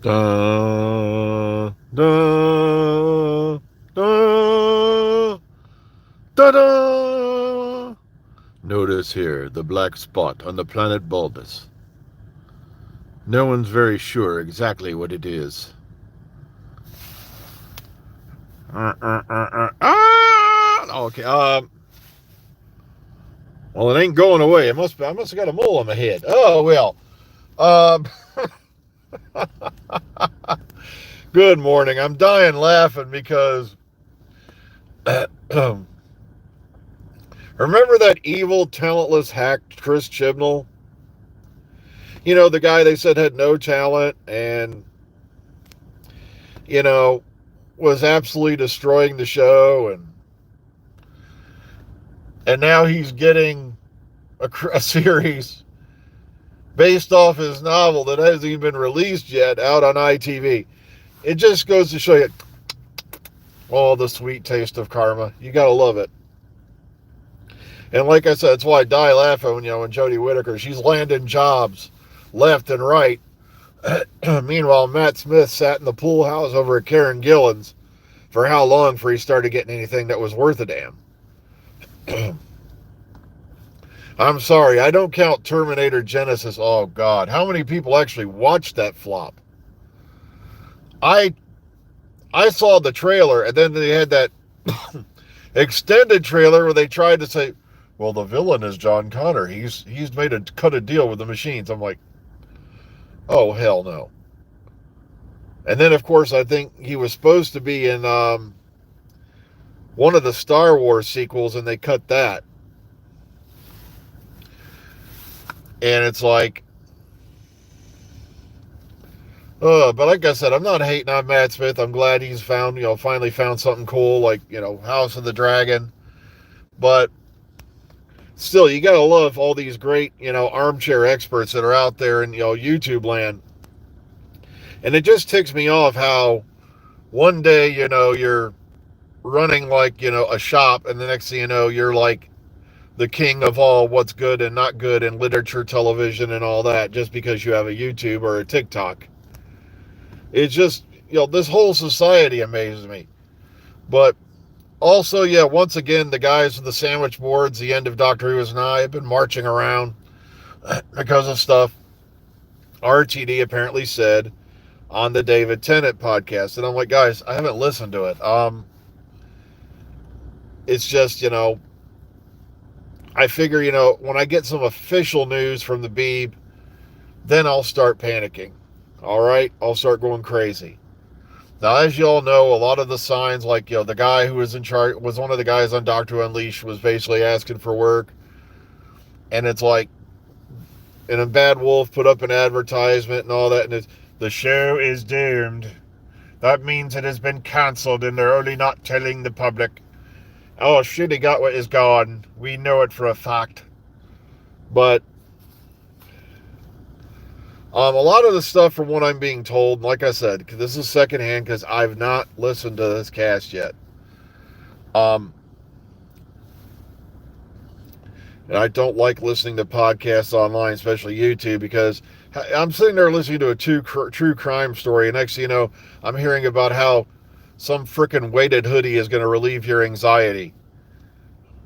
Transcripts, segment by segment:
Da, da, da, da, da. Notice here the black spot on the planet Bulbus. No one's very sure exactly what it is. Okay. Well, it ain't going away. It must. I must have got a mole on my head. Oh well. Um. Good morning. I'm dying laughing because remember that evil, talentless hack Chris Chibnall? You know, the guy they said had no talent and, you know, was absolutely destroying the show. And now he's getting a series based off his novel that hasn't even been released yet out on ITV. It just goes to show you, oh, the sweet taste of karma. You got to love it. And like I said, that's why I die laughing when, when Jodie Whittaker, she's landing jobs left and right. Meanwhile, Matt Smith sat in the pool house over at Karen Gillan's for how long before he started getting anything that was worth a damn. I'm sorry, I don't count Terminator Genesis. Oh, God. How many people actually watched that flop? I saw the trailer, and then they had that extended trailer where they tried to say, well, the villain is John Connor. He's cut a deal with the machines. I'm like, oh, hell no. And then, of course, I think he was supposed to be in one of the Star Wars sequels, and they cut that. And it's like, but like I said, I'm not hating on Matt Smith. I'm glad he's finally found something cool like, House of the Dragon. But still, you gotta love all these great, armchair experts that are out there in, YouTube land. And it just ticks me off how one day, you're running like, a shop, and the next thing you know, you're like the king of all what's good and not good in literature, television, and all that, just because you have a YouTube or a TikTok. It's just, this whole society amazes me. But also, yeah, once again, the guys with the sandwich boards, the end of Doctor Who is Nigh, have been marching around because of stuff RTD apparently said on the David Tennant podcast. And I'm like, guys, I haven't listened to it. It's just, I figure, when I get some official news from the Beeb, then I'll start panicking. All right? I'll start going crazy. Now, as you all know, a lot of the signs, like, the guy who was in charge, was one of the guys on Doctor Who Unleashed, was basically asking for work. And it's like, and a Bad Wolf put up an advertisement and all that, and it's, the show is doomed. That means it has been cancelled and they're only not telling the public. Oh, shit, he got what is gone. We know it for a fact. But a lot of the stuff from what I'm being told, like I said, this is secondhand because I've not listened to this cast yet. Um, and I don't like listening to podcasts online, especially YouTube, because I'm sitting there listening to a true crime story, and next thing you know, I'm hearing about how some frickin' weighted hoodie is going to relieve your anxiety.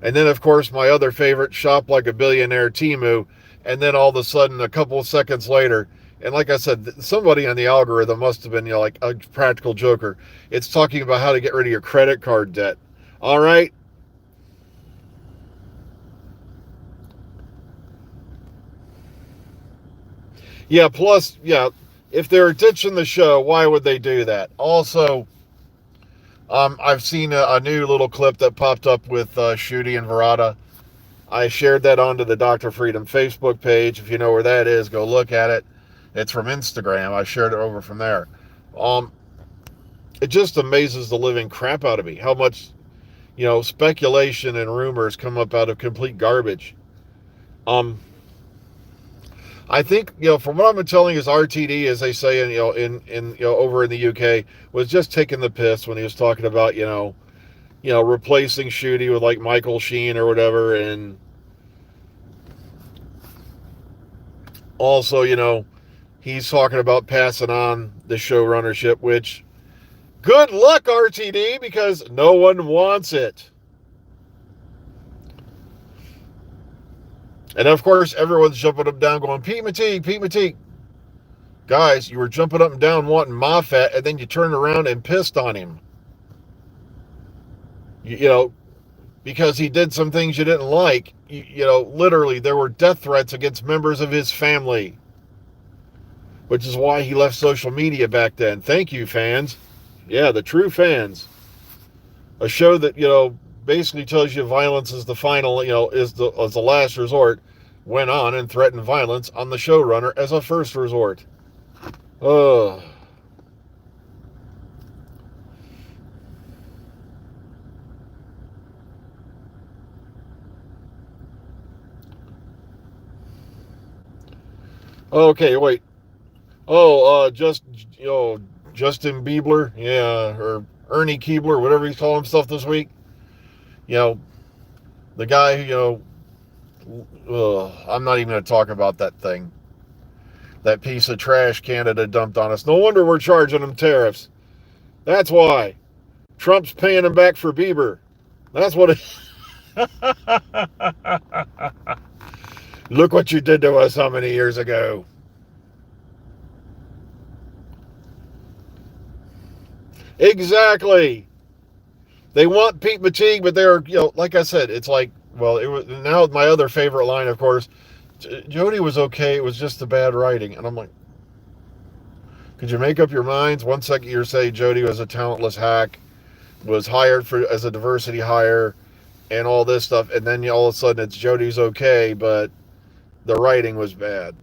And then, of course, my other favorite, Shop Like a Billionaire, Temu, and then all of a sudden, a couple of seconds later, and like I said, somebody on the algorithm must have been, like a practical joker. It's talking about how to get rid of your credit card debt. All right? Yeah, plus, yeah, if they're ditching the show, why would they do that? Also, I've seen a new little clip that popped up with Shooty and Verada. I shared that onto the Dr. Freedom Facebook page. If you know where that is, go look at it. It's from Instagram. I shared it over from there. Um, it just amazes the living crap out of me how much, speculation and rumors come up out of complete garbage. Um, I think, from what I've been telling is RTD, as they say in over in the UK, was just taking the piss when he was talking about, replacing Shooty with like Michael Sheen or whatever. And also, he's talking about passing on the showrunnership, which, good luck, RTD, because no one wants it. And of course, everyone's jumping up and down going, Pete Mateague, Pete Mateague. Guys, you were jumping up and down wanting Moffat, and then you turned around and pissed on him. You know, because he did some things you didn't like. You know, literally, there were death threats against members of his family, which is why he left social media back then. Thank you, fans. Yeah, the true fans. A show that, you know, basically tells you violence is the final, you know, is the last resort, went on and threatened violence on the showrunner as a first resort. Ugh. Okay, wait. Oh, Justin Bieber, yeah, or Ernie Keebler, whatever he's calling himself this week. You know, the guy who, I'm not even going to talk about that thing. That piece of trash Canada dumped on us. No wonder we're charging them tariffs. That's why. Trump's paying them back for Bieber. That's what it... Look what you did to us how many years ago. Exactly. They want Pete Mateague, but they're, you know, like I said, it's like, well, it was now my other favorite line, of course. Jody was okay. It was just the bad writing. And I'm like, could you make up your minds? One second you're saying Jody was a talentless hack, was hired for as a diversity hire, and all this stuff, and then all of a sudden it's Jody's okay, but the writing was bad.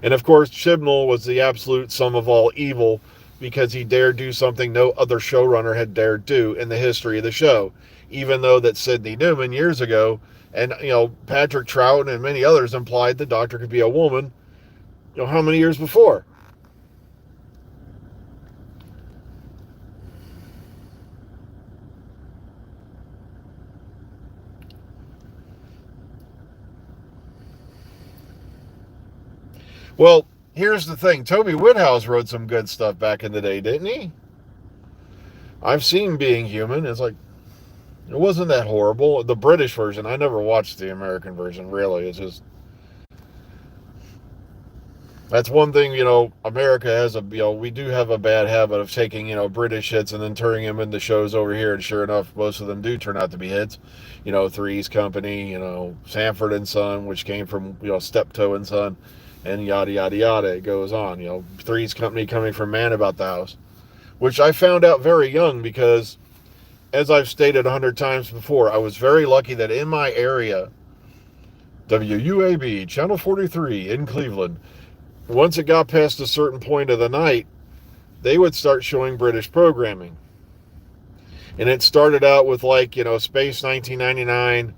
And of course, Chibnall was the absolute sum of all evil because he dared do something no other showrunner had dared do in the history of the show. Even though that Sidney Newman years ago, and you know, Patrick Troughton and many others implied the Doctor could be a woman, you know, how many years before? Well, here's the thing. Toby Woodhouse wrote some good stuff back in the day, didn't he? I've seen Being Human. It's like, it wasn't that horrible. The British version, I never watched the American version, really. It's just, that's one thing, you know, America has we do have a bad habit of taking, you know, British hits and then turning them into shows over here. And sure enough, most of them do turn out to be hits. You know, Three's Company, you know, Sanford and Son, which came from, you know, Steptoe and Son, and yada, yada, yada. It goes on. You know, Three's Company coming from Man About the House, which I found out very young because, as I've stated 100 times before, I was very lucky that in my area, WUAB, Channel 43 in Cleveland, once it got past a certain point of the night, they would start showing British programming. And it started out with, like, you know, Space 1999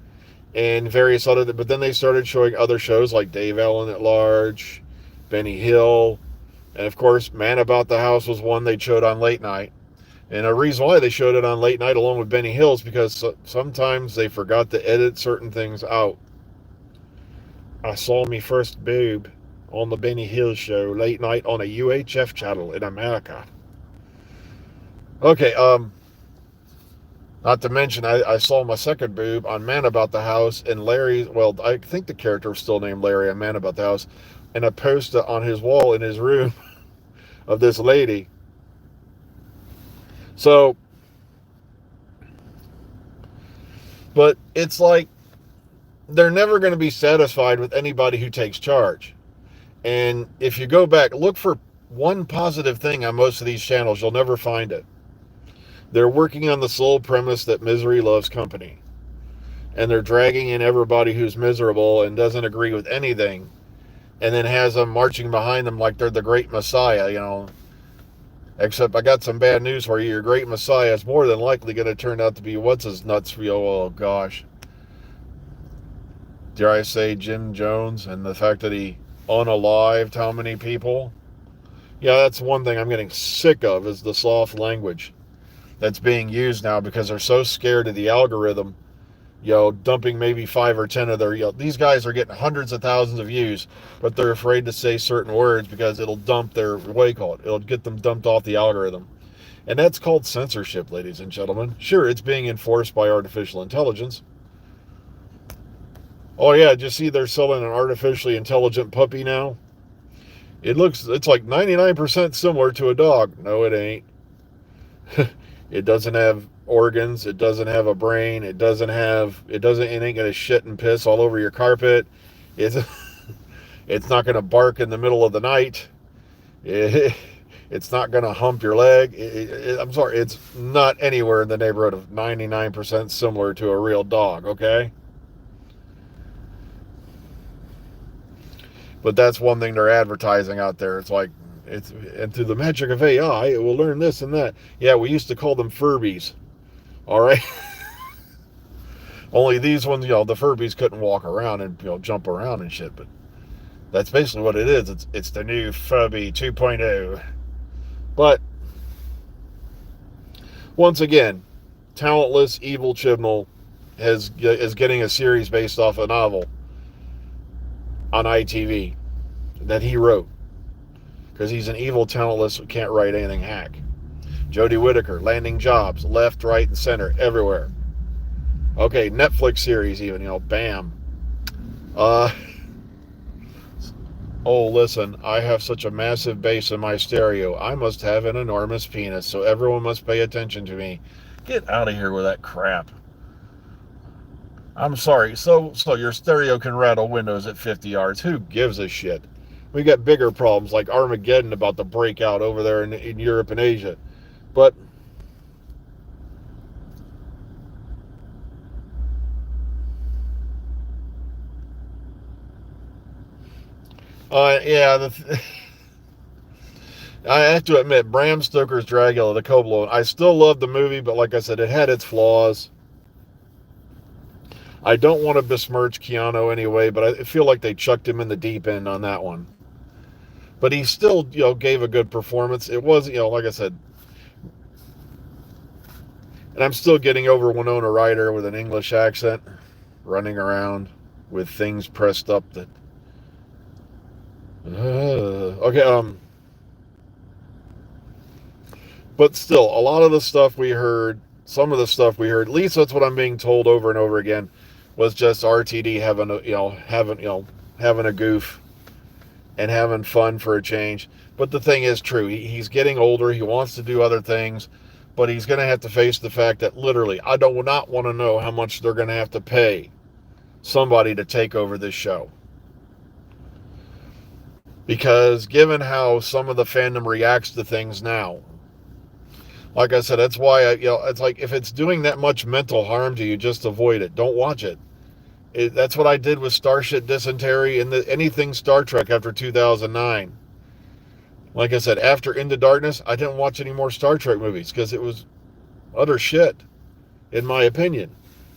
and various other, but then they started showing other shows like Dave Allen at Large, Benny Hill, and of course, Man About the House was one they showed on late night. And a reason why they showed it on late night along with Benny Hill is because sometimes they forgot to edit certain things out. I saw me first boob on the Benny Hill show late night on a UHF channel in America. Okay, not to mention I saw my second boob on Man About the House and Larry, well, I think the character was still named Larry on Man About the House, and a poster on his wall in his room of this lady. So, but it's like they're never going to be satisfied with anybody who takes charge. And if you go back, look for one positive thing on most of these channels, you'll never find it. They're working on the sole premise that misery loves company. And they're dragging in everybody who's miserable and doesn't agree with anything, and then has them marching behind them like they're the great messiah, you know. Except I got some bad news for you. Your great messiah is more than likely going to turn out to be what's his nuts, oh gosh. Dare I say Jim Jones, and the fact that he unalived how many people? Yeah, that's one thing I'm getting sick of, is the soft language that's being used now because they're so scared of the algorithm dumping maybe 5 or 10 of their, these guys are getting hundreds of thousands of views, but they're afraid to say certain words because it'll dump their, what do you call it? It'll get them dumped off the algorithm. And that's called censorship, ladies and gentlemen. Sure, it's being enforced by artificial intelligence. Oh yeah, did you see they're selling an artificially intelligent puppy now? It's like 99% similar to a dog. No, it ain't. It doesn't have organs. It doesn't have a brain. It ain't gonna shit and piss all over your carpet. It's, it's not gonna bark in the middle of the night. It's not gonna hump your leg. I'm sorry, it's not anywhere in the neighborhood of 99% similar to a real dog, okay? But that's one thing they're advertising out there. It's like, and through the magic of AI, it will learn this and that. Yeah, we used to call them Furbies. All right. Only these ones, the Furbies couldn't walk around and jump around and shit. But that's basically what it is. It's the new Furby 2.0. But once again, talentless evil Chibnall is getting a series based off a novel on ITV that he wrote, because he's an evil, talentless, can't write anything hack. Jodie Whittaker landing jobs left, right, and center everywhere. Okay, Netflix series even, bam. Oh, listen, I have such a massive bass in my stereo. I must have an enormous penis, so everyone must pay attention to me. Get out of here with that crap. I'm sorry. So your stereo can rattle windows at 50 yards. Who gives a shit? We got bigger problems like Armageddon about to break out over there in Europe and Asia. But yeah, I have to admit, Bram Stoker's Dracula, the Coppola, I still love the movie, but like I said, it had its flaws. I don't want to besmirch Keanu anyway, but I feel like they chucked him in the deep end on that one. But he still, gave a good performance. It was, like I said, and I'm still getting over Winona Ryder with an English accent, running around with things pressed up that. Okay, but still, a lot of the stuff we heard, some of the stuff we heard, at least that's what I'm being told over and over again, was just RTD having a goof and having fun for a change. But the thing is true. He's getting older. He wants to do other things, but he's going to have to face the fact that literally, I do not want to know how much they're going to have to pay somebody to take over this show. Because given how some of the fandom reacts to things now, like I said, that's why it's like, if it's doing that much mental harm to you, just avoid it. Don't watch it. That's what I did with Starship Dysentery and anything Star Trek after 2009. Like I said, after Into Darkness, I didn't watch any more Star Trek movies because it was utter shit, in my opinion.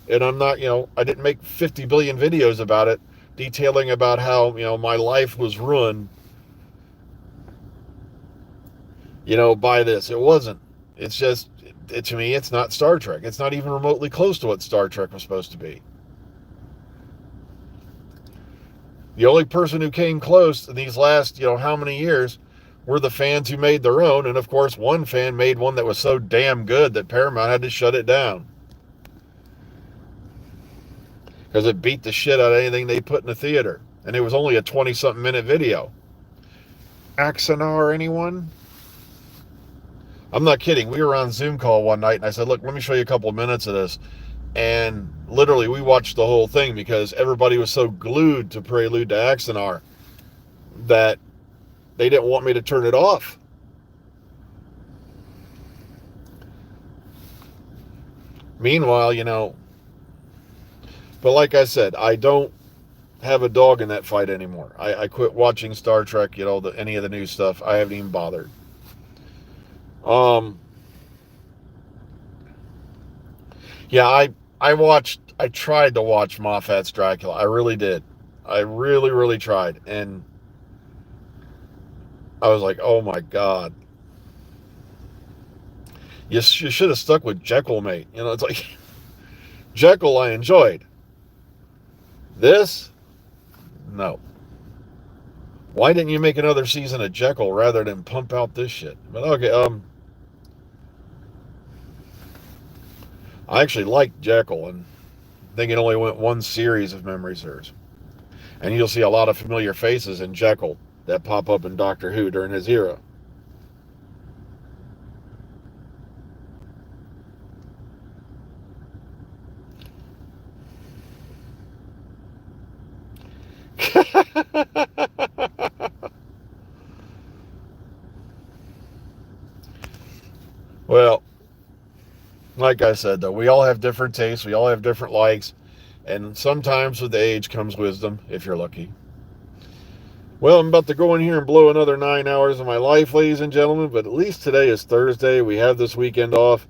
And I'm not, I didn't make 50 billion videos about it, detailing about how, my life was ruined, by this. It wasn't. It's just, to me, it's not Star Trek. It's not even remotely close to what Star Trek was supposed to be. The only person who came close in these last, how many years were the fans who made their own. And of course, one fan made one that was so damn good that Paramount had to shut it down. Because it beat the shit out of anything they put in the theater. And it was only a 20-something minute video. Axanar, anyone? I'm not kidding. We were on Zoom call one night and I said, look, let me show you a couple of minutes of this. And literally we watched the whole thing because everybody was so glued to Prelude to Axanar that they didn't want me to turn it off. Meanwhile, but like I said, I don't have a dog in that fight anymore. I quit watching Star Trek, any of the new stuff. I haven't even bothered. Yeah, I tried to watch Moffat's Dracula. I really did. I really, really tried. And I was like, oh my God. You should have stuck with Jekyll, mate. It's like, Jekyll I enjoyed. This, no. Why didn't you make another season of Jekyll rather than pump out this shit? But okay, I actually liked Jekyll, and I think it only went one series of memory serves. And you'll see a lot of familiar faces in Jekyll that pop up in Doctor Who during his era. Well, like I said, though, we all have different tastes, we all have different likes, and sometimes with age comes wisdom, if you're lucky. Well, I'm about to go in here and blow another 9 hours of my life, ladies and gentlemen, but at least today is Thursday. We have this weekend off,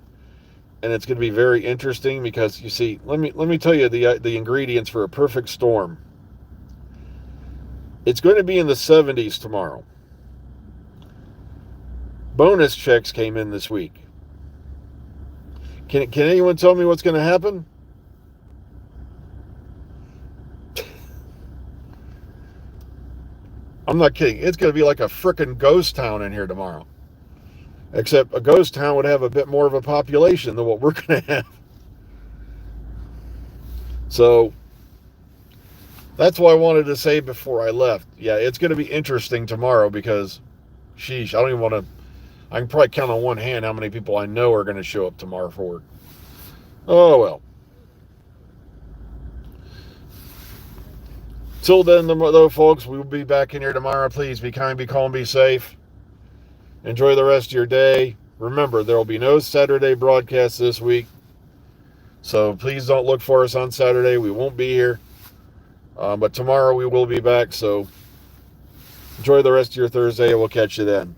and it's going to be very interesting because, you see, let me tell you the ingredients for a perfect storm. It's going to be in the 70s tomorrow. Bonus checks came in this week. Can anyone tell me what's going to happen? I'm not kidding. It's going to be like a frickin' ghost town in here tomorrow. Except a ghost town would have a bit more of a population than what we're going to have. So that's what I wanted to say before I left. Yeah, it's going to be interesting tomorrow because, sheesh, I don't even want to. I can probably count on one hand how many people I know are going to show up tomorrow for work. Oh, well. Till then, though, folks, we will be back in here tomorrow. Please be kind, be calm, be safe. Enjoy the rest of your day. Remember, there will be no Saturday broadcast this week. So please don't look for us on Saturday. We won't be here. But tomorrow we will be back. So enjoy the rest of your Thursday, and we'll catch you then.